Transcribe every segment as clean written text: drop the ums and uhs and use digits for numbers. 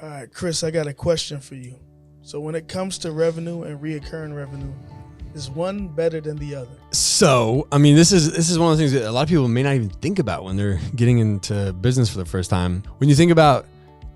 All right, Chris, I got a question for you. So when it comes to revenue and reoccurring revenue, is one better than the other? So, I mean, this is one of the things that a lot of people may not even think about when they're getting into business for the first time. When you think about,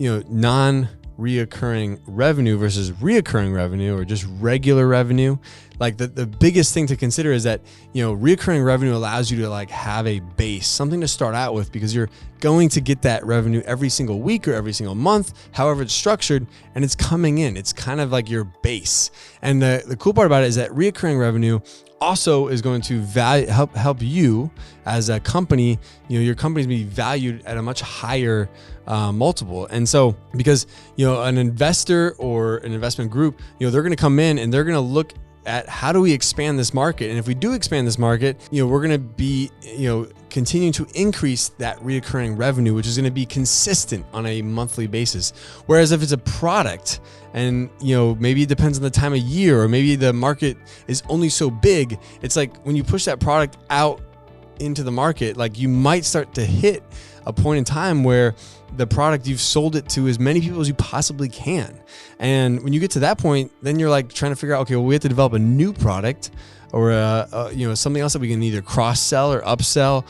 non-reoccurring revenue versus reoccurring revenue, or just regular revenue, like the biggest thing to consider is that, reoccurring revenue allows you to like have a base, something to start out with, because you're going to get that revenue every single week or every single month, however it's structured, and it's coming in. It's kind of like your base. And the cool part about it is that reoccurring revenue also is going to help you as a company. Your company's be valued at a much higher multiple. And so because, an investor or an investment group, they're going to come in and they're going to look at how do we expand this market. And if we do expand this market, we're going to be, continuing to increase that reoccurring revenue, which is going to be consistent on a monthly basis. Whereas if it's a product and, maybe it depends on the time of year, or maybe the market is only so big, it's like when you push that product out into the market, like you might start to hit a point in time where the product, you've sold it to as many people as you possibly can. And when you get to that point, then you're like trying to figure out, okay, well, we have to develop a new product or something else that we can either cross-sell or upsell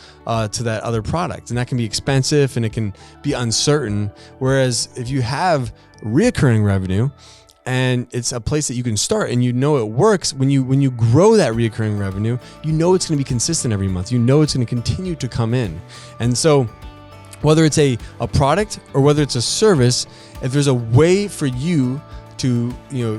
to that other product. And that can be expensive and it can be uncertain. Whereas if you have reoccurring revenue, and it's a place that you can start and it works, when you grow that reoccurring revenue, it's going to be consistent every month. It's going to continue to come in. And so whether it's a product or whether it's a service, if there's a way for you to,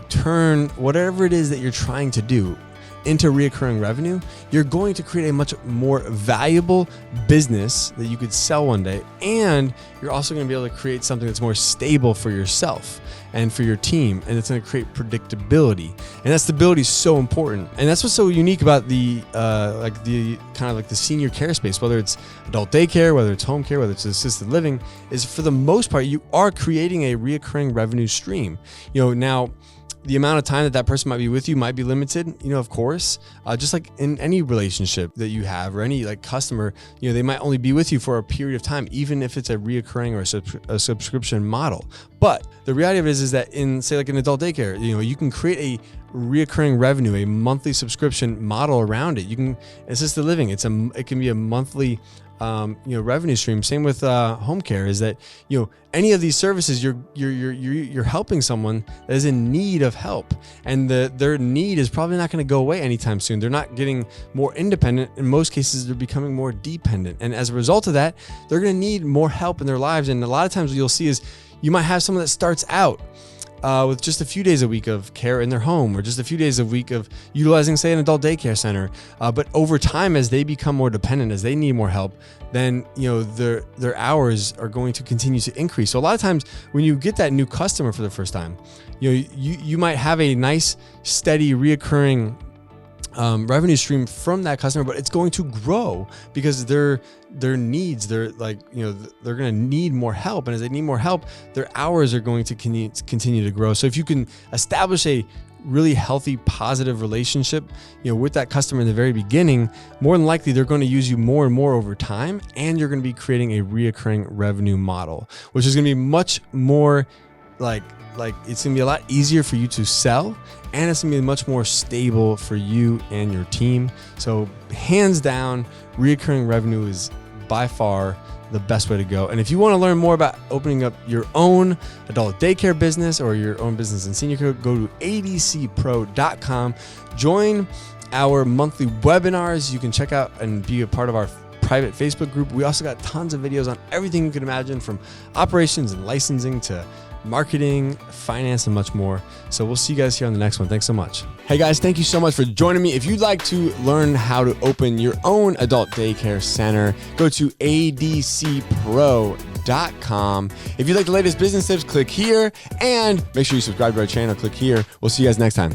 turn whatever it is that you're trying to do into reoccurring revenue, you're going to create a much more valuable business that you could sell one day. And you're also going to be able to create something that's more stable for yourself and for your team. And it's going to create predictability. And that stability is so important. And that's what's so unique about the senior care space, whether it's adult daycare, whether it's home care, whether it's assisted living, is for the most part, you are creating a reoccurring revenue stream. Now, the amount of time that person might be with you might be limited, of course, just like in any relationship that you have or any like customer, they might only be with you for a period of time, even if it's a reoccurring or a subscription model. But the reality of it is that in, say, like an adult daycare, you can create a reoccurring revenue, a monthly subscription model around it. You can assisted living. It can be a monthly revenue stream. Same with home care, is that any of these services, you're helping someone that is in need of help, and their need is probably not going to go away anytime soon. They're not getting more independent. In most cases, they're becoming more dependent, and as a result of that, they're going to need more help in their lives. And a lot of times, what you'll see is you might have someone that starts out with just a few days a week of care in their home, or just a few days a week of utilizing, say, an adult daycare center. But over time, as they become more dependent, as they need more help, then their hours are going to continue to increase. So a lot of times when you get that new customer for the first time, you might have a nice, steady, reoccurring revenue stream from that customer, but it's going to grow because their needs, they're going to need more help. And as they need more help, their hours are going to continue to grow. So if you can establish a really healthy, positive relationship, with that customer in the very beginning, more than likely they're going to use you more and more over time, and you're going to be creating a reoccurring revenue model, which is going to be much more like it's going to be a lot easier for you to sell, and it's going to be much more stable for you and your team. So hands down, reoccurring revenue is by far the best way to go. And if you want to learn more about opening up your own adult daycare business or your own business in senior care, go to adcpro.com. Join our monthly webinars. You can check out and be a part of our private Facebook group. We also got tons of videos on everything you can imagine, from operations and licensing to marketing, finance, and much more. So we'll see you guys here on the next one. Thanks so much. Hey guys, thank you so much for joining me. If you'd like to learn how to open your own adult daycare center, go to adcpro.com. If you'd like the latest business tips, click here, and make sure you subscribe to our channel. Click here. We'll see you guys next time.